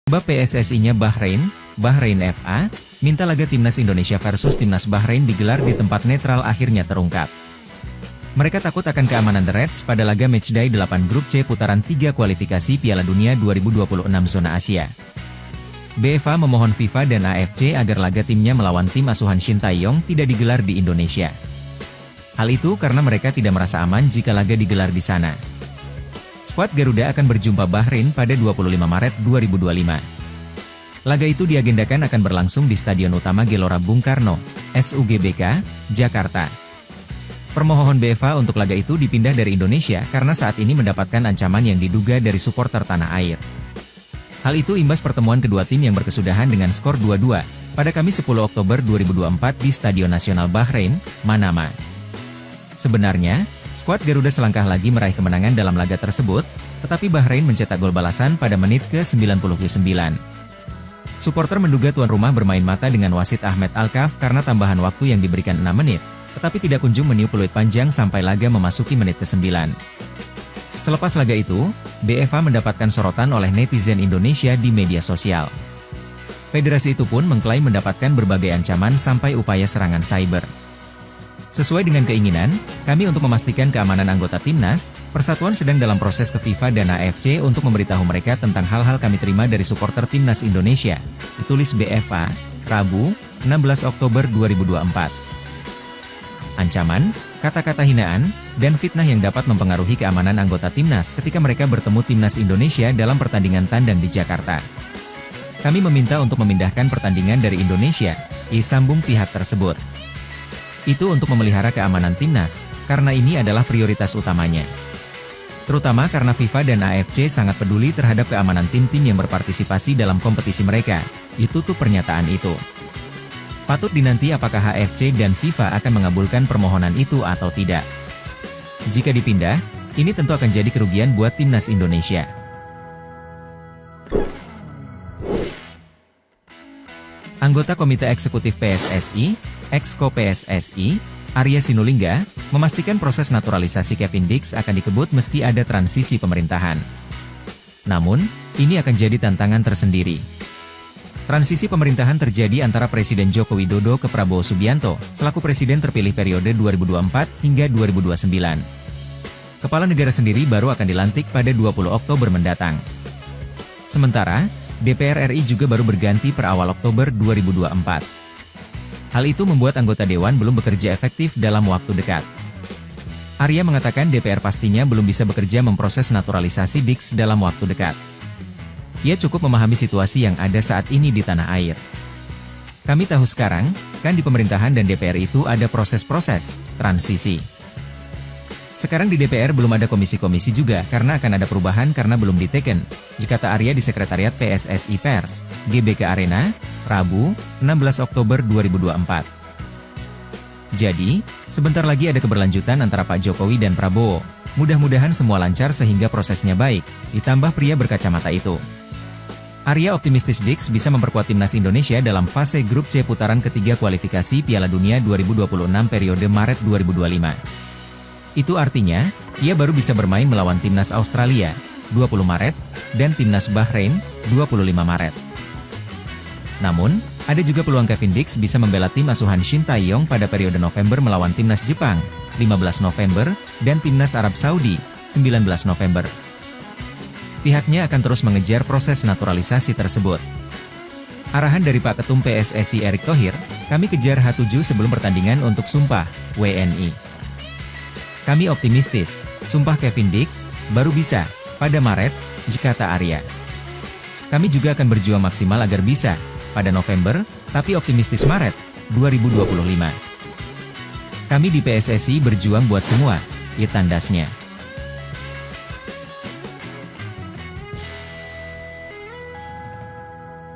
PSSI-nya Bahrain FA, minta laga Timnas Indonesia versus Timnas Bahrain digelar di tempat netral akhirnya terungkap. Mereka takut akan keamanan The Reds pada laga matchday 8 Grup C putaran 3 kualifikasi Piala Dunia 2026 zona Asia. BFA memohon FIFA dan AFC agar laga timnya melawan tim asuhan Shin Tae-yong tidak digelar di Indonesia. Hal itu karena mereka tidak merasa aman jika laga digelar di sana. Skuad Garuda akan berjumpa Bahrain pada 25 Maret 2025. Laga itu diagendakan akan berlangsung di Stadion Utama Gelora Bung Karno, SUGBK, Jakarta. Permohonan BFA untuk laga itu dipindah dari Indonesia karena saat ini mendapatkan ancaman yang diduga dari supporter tanah air. Hal itu imbas pertemuan kedua tim yang berkesudahan dengan skor 2-2, pada Kamis 10 Oktober 2024 di Stadion Nasional Bahrain, Manama. Sebenarnya, skuad Garuda selangkah lagi meraih kemenangan dalam laga tersebut, tetapi Bahrain mencetak gol balasan pada menit ke-99. Suporter menduga tuan rumah bermain mata dengan wasit Ahmed Alkaf karena tambahan waktu yang diberikan 6 menit, tetapi tidak kunjung meniup peluit panjang sampai laga memasuki menit ke-9. Selepas laga itu, BFA mendapatkan sorotan oleh netizen Indonesia di media sosial. Federasi itu pun mengklaim mendapatkan berbagai ancaman sampai upaya serangan cyber. Sesuai dengan keinginan, kami untuk memastikan keamanan anggota timnas, Persatuan sedang dalam proses ke FIFA dan AFC untuk memberitahu mereka tentang hal-hal kami terima dari supporter timnas Indonesia, ditulis BFA, Rabu, 16 Oktober 2024. Ancaman, kata-kata hinaan, dan fitnah yang dapat mempengaruhi keamanan anggota timnas ketika mereka bertemu timnas Indonesia dalam pertandingan tandang di Jakarta. Kami meminta untuk memindahkan pertandingan dari Indonesia, sambung pihak tersebut. Itu untuk memelihara keamanan timnas, karena ini adalah prioritas utamanya. Terutama karena FIFA dan AFC sangat peduli terhadap keamanan tim-tim yang berpartisipasi dalam kompetisi mereka, tutup pernyataan itu. Patut dinanti apakah AFC dan FIFA akan mengabulkan permohonan itu atau tidak. Jika dipindah, ini tentu akan jadi kerugian buat timnas Indonesia. Anggota Komite Eksekutif PSSI, Exco PSSI, Arya Sinulinga, memastikan proses naturalisasi Kevin Dix akan dikebut meski ada transisi pemerintahan. Namun, ini akan jadi tantangan tersendiri. Transisi pemerintahan terjadi antara Presiden Joko Widodo ke Prabowo Subianto, selaku Presiden terpilih periode 2024 hingga 2029. Kepala negara sendiri baru akan dilantik pada 20 Oktober mendatang. Sementara, DPR RI juga baru berganti per awal Oktober 2024. Hal itu membuat anggota Dewan belum bekerja efektif dalam waktu dekat. Arya mengatakan DPR pastinya belum bisa bekerja memproses naturalisasi Dix dalam waktu dekat. Ia cukup memahami situasi yang ada saat ini di tanah air. Kami tahu sekarang, kan di pemerintahan dan DPR itu ada proses-proses transisi. Sekarang di DPR belum ada komisi-komisi juga karena akan ada perubahan karena belum diteken, kata Arya di Sekretariat PSSI Pers, GBK Arena, Rabu, 16 Oktober 2024. Jadi, sebentar lagi ada keberlanjutan antara Pak Jokowi dan Prabowo. Mudah-mudahan semua lancar sehingga prosesnya baik, ditambah pria berkacamata itu. Arya optimistis Dix bisa memperkuat timnas Indonesia dalam fase grup C putaran ketiga kualifikasi Piala Dunia 2026 periode Maret 2025. Itu artinya, ia baru bisa bermain melawan timnas Australia, 20 Maret, dan timnas Bahrain, 25 Maret. Namun, ada juga peluang Kevin Dix bisa membela tim asuhan Shin Tae-yong pada periode November melawan timnas Jepang, 15 November, dan timnas Arab Saudi, 19 November. Pihaknya akan terus mengejar proses naturalisasi tersebut. Arahan dari Pak Ketum PSSI Erick Thohir, kami kejar H7 sebelum pertandingan untuk sumpah, WNI. Kami optimistis, sumpah Kevin Dix, baru bisa, pada Maret, kata Arya. Kami juga akan berjuang maksimal agar bisa, pada November, tapi optimistis Maret, 2025. Kami di PSSI berjuang buat semua, tandasnya.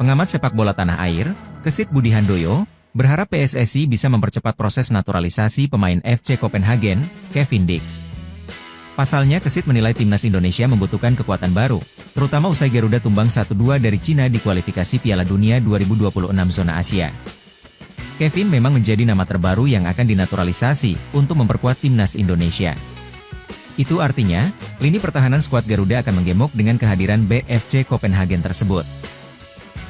Pengamat sepak bola tanah air, Kesit Budi Handoyo, berharap PSSI bisa mempercepat proses naturalisasi pemain FC Copenhagen, Kevin Dix. Pasalnya Kesit menilai timnas Indonesia membutuhkan kekuatan baru, terutama usai Garuda tumbang 1-2 dari Cina di kualifikasi Piala Dunia 2026 zona Asia. Kevin memang menjadi nama terbaru yang akan dinaturalisasi untuk memperkuat timnas Indonesia. Itu artinya, lini pertahanan skuad Garuda akan menggemuk dengan kehadiran BFC Copenhagen tersebut.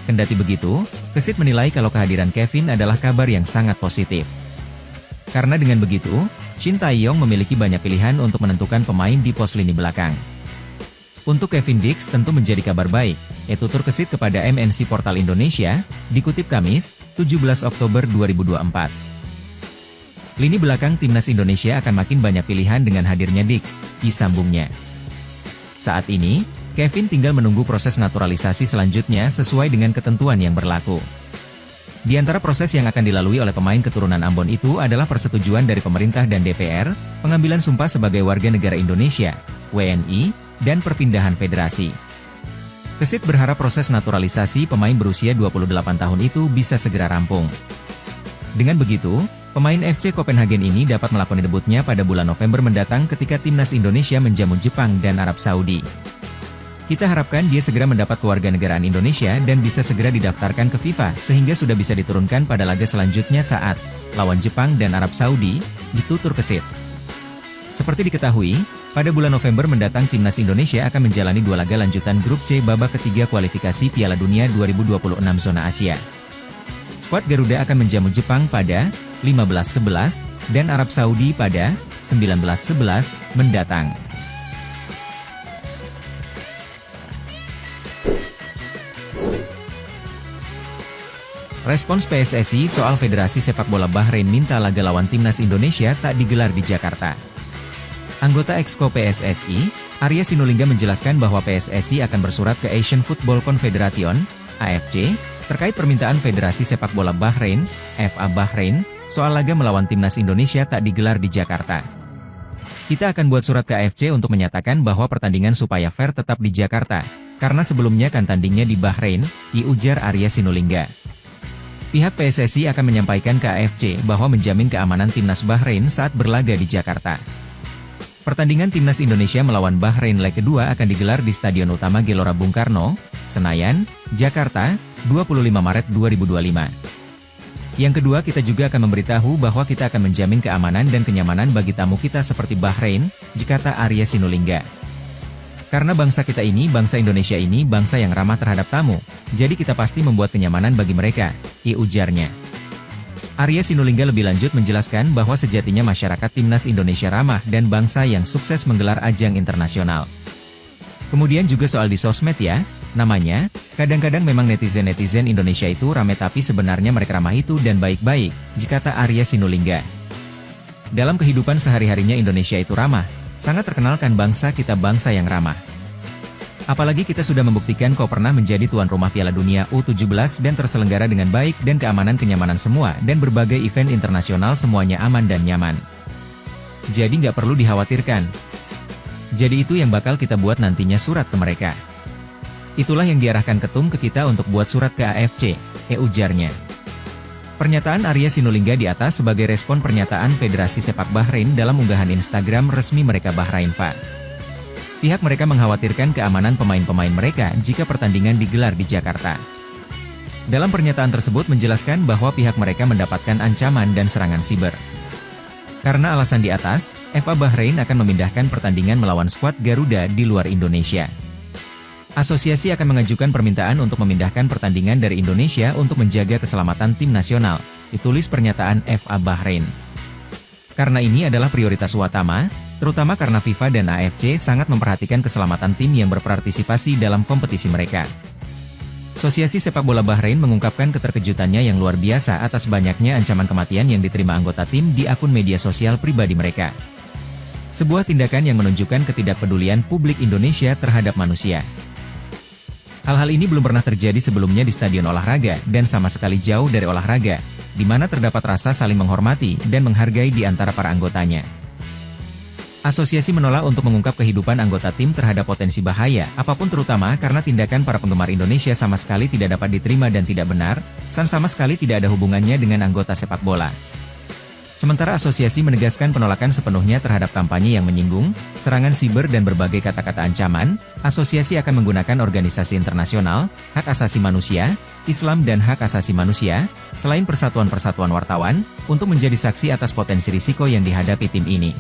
Kendati begitu, Kesit menilai kalau kehadiran Kevin adalah kabar yang sangat positif. Karena dengan begitu, Shin Tae-yong memiliki banyak pilihan untuk menentukan pemain di pos lini belakang. Untuk Kevin Dix tentu menjadi kabar baik, tutur Kesit kepada MNC Portal Indonesia, dikutip Kamis, 17 Oktober 2024. Lini belakang timnas Indonesia akan makin banyak pilihan dengan hadirnya Dix, disambungnya. Saat ini, Kevin tinggal menunggu proses naturalisasi selanjutnya sesuai dengan ketentuan yang berlaku. Di antara proses yang akan dilalui oleh pemain keturunan Ambon itu adalah persetujuan dari pemerintah dan DPR, pengambilan sumpah sebagai warga negara Indonesia, WNI, dan perpindahan federasi. Kesit berharap proses naturalisasi pemain berusia 28 tahun itu bisa segera rampung. Dengan begitu, pemain FC Copenhagen ini dapat melakukan debutnya pada bulan November mendatang ketika timnas Indonesia menjamu Jepang dan Arab Saudi. Kita harapkan dia segera mendapat kewarganegaraan Indonesia dan bisa segera didaftarkan ke FIFA sehingga sudah bisa diturunkan pada laga selanjutnya saat lawan Jepang dan Arab Saudi, ditutur Kesit. Seperti diketahui, pada bulan November mendatang timnas Indonesia akan menjalani 2 laga lanjutan grup C babak ketiga kualifikasi Piala Dunia 2026 zona Asia. Skuad Garuda akan menjamu Jepang pada 15-11 dan Arab Saudi pada 19-11 mendatang. Respons PSSI soal Federasi Sepak Bola Bahrain minta laga lawan timnas Indonesia tak digelar di Jakarta. Anggota Exco PSSI, Arya Sinulinga menjelaskan bahwa PSSI akan bersurat ke Asian Football Confederation, AFC, terkait permintaan Federasi Sepak Bola Bahrain, FA Bahrain, soal laga melawan timnas Indonesia tak digelar di Jakarta. Kita akan buat surat ke AFC untuk menyatakan bahwa pertandingan supaya fair tetap di Jakarta, karena sebelumnya kan tandingnya di Bahrain, ujar Arya Sinulinga. Pihak PSSI akan menyampaikan ke AFC bahwa menjamin keamanan timnas Bahrain saat berlaga di Jakarta. Pertandingan timnas Indonesia melawan Bahrain leg kedua akan digelar di Stadion Utama Gelora Bung Karno, Senayan, Jakarta, 25 Maret 2025. Yang kedua, kita juga akan memberitahu bahwa kita akan menjamin keamanan dan kenyamanan bagi tamu kita seperti Bahrain, kata Arya Sinulinga. Karena bangsa kita ini, bangsa Indonesia ini, bangsa yang ramah terhadap tamu, jadi kita pasti membuat kenyamanan bagi mereka, ujarnya. Arya Sinulinga lebih lanjut menjelaskan bahwa sejatinya masyarakat timnas Indonesia ramah dan bangsa yang sukses menggelar ajang internasional. Kemudian juga soal di sosmed ya, namanya, kadang-kadang memang netizen-netizen Indonesia itu rame tapi sebenarnya mereka ramah itu dan baik-baik, kata Arya Sinulinga. Dalam kehidupan sehari-harinya Indonesia itu ramah, sangat terkenalkan bangsa kita bangsa yang ramah. Apalagi kita sudah membuktikan kau pernah menjadi tuan rumah Piala Dunia U17 dan terselenggara dengan baik dan keamanan-kenyamanan semua dan berbagai event internasional semuanya aman dan nyaman. Jadi nggak perlu dikhawatirkan. Jadi itu yang bakal kita buat nantinya surat ke mereka. Itulah yang diarahkan ketum ke kita untuk buat surat ke AFC, ujarnya. Pernyataan Arya Sinulinga di atas sebagai respon pernyataan Federasi Sepak Bahrain dalam unggahan Instagram resmi mereka Bahrainfa. Pihak mereka mengkhawatirkan keamanan pemain-pemain mereka jika pertandingan digelar di Jakarta. Dalam pernyataan tersebut menjelaskan bahwa pihak mereka mendapatkan ancaman dan serangan siber. Karena alasan di atas, FA Bahrain akan memindahkan pertandingan melawan skuad Garuda di luar Indonesia. Asosiasi akan mengajukan permintaan untuk memindahkan pertandingan dari Indonesia untuk menjaga keselamatan tim nasional, ditulis pernyataan FA Bahrain. Karena ini adalah prioritas utama, terutama karena FIFA dan AFC sangat memperhatikan keselamatan tim yang berpartisipasi dalam kompetisi mereka. Asosiasi Sepak Bola Bahrain mengungkapkan keterkejutannya yang luar biasa atas banyaknya ancaman kematian yang diterima anggota tim di akun media sosial pribadi mereka. Sebuah tindakan yang menunjukkan ketidakpedulian publik Indonesia terhadap manusia. Hal-hal ini belum pernah terjadi sebelumnya di stadion olahraga dan sama sekali jauh dari olahraga, di mana terdapat rasa saling menghormati dan menghargai di antara para anggotanya. Asosiasi menolak untuk mengungkap kehidupan anggota tim terhadap potensi bahaya, apapun terutama karena tindakan para penggemar Indonesia sama sekali tidak dapat diterima dan tidak benar, sama sekali tidak ada hubungannya dengan anggota sepak bola. Sementara asosiasi menegaskan penolakan sepenuhnya terhadap kampanye yang menyinggung, serangan siber dan berbagai kata-kata ancaman, asosiasi akan menggunakan organisasi internasional, hak asasi manusia, Islam dan hak asasi manusia, selain persatuan-persatuan wartawan, untuk menjadi saksi atas potensi risiko yang dihadapi tim ini.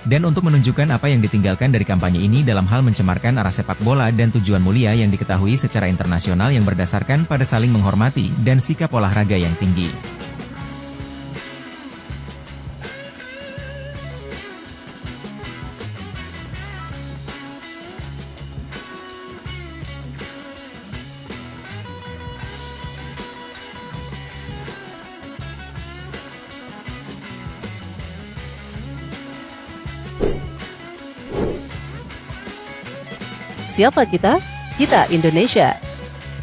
Dan untuk menunjukkan apa yang ditinggalkan dari kampanye ini dalam hal mencemarkan arah sepak bola dan tujuan mulia yang diketahui secara internasional yang berdasarkan pada saling menghormati dan sikap olahraga yang tinggi. Siapa kita? Kita Indonesia.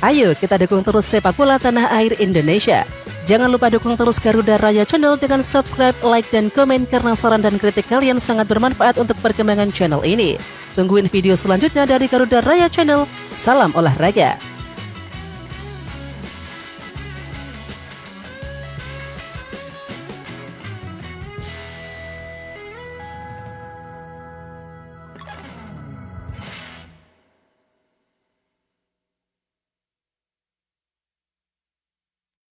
Ayo kita dukung terus sepak bola tanah air Indonesia. Jangan lupa dukung terus Garuda Raya Channel dengan subscribe, like, dan komen karena saran dan kritik kalian sangat bermanfaat untuk perkembangan channel ini. Tungguin video selanjutnya dari Garuda Raya Channel. Salam olahraga.